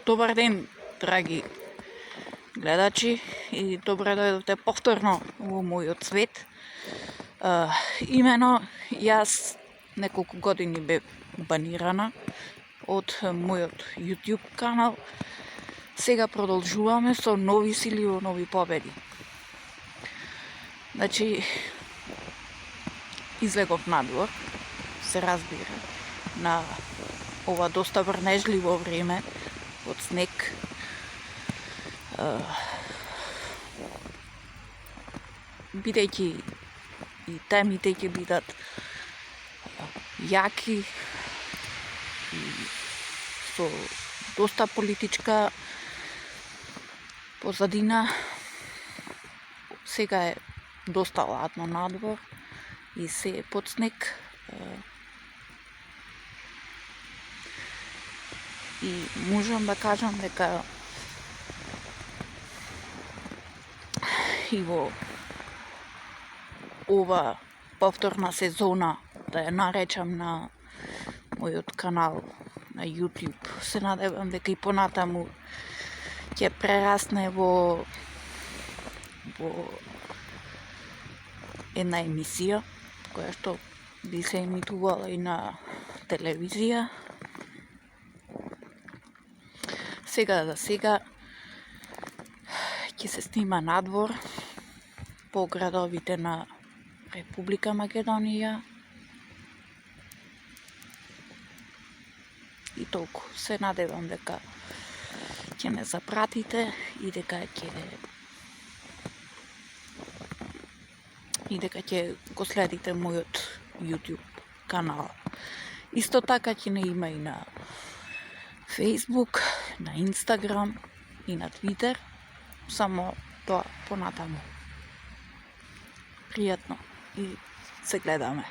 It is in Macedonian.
Добар ден, драги гледачи, и добре дојдовте повторно во мојот свет. Имено, јас неколку години бев банирана од мојот YouTube канал. Сега продолжуваме со нови сили во нови победи. Значи, излегов надвор, се разбира, на ова доста врнежливо време, од снег. Бидејќи и темите ќе бидат јаки и со доста политичка позадина, сега е доста ладно надвор и се е под снег. И можам да кажам дека и во ова повторна сезона, да ја наречам, на мојот канал на YouTube, се надевам дека и понатаму ќе прерасне во една емисија која што би се емитувала и на телевизија. Сега за сега ќе се снима надвор по градовите на Република Македонија и толку. Се надевам дека ќе ме запратите и дека ќе го следите мојот YouTube канал. Исто така ќе не има и на Facebook, на Instagram и на Twitter, само тоа понатаму. Пријатно и се гледаме.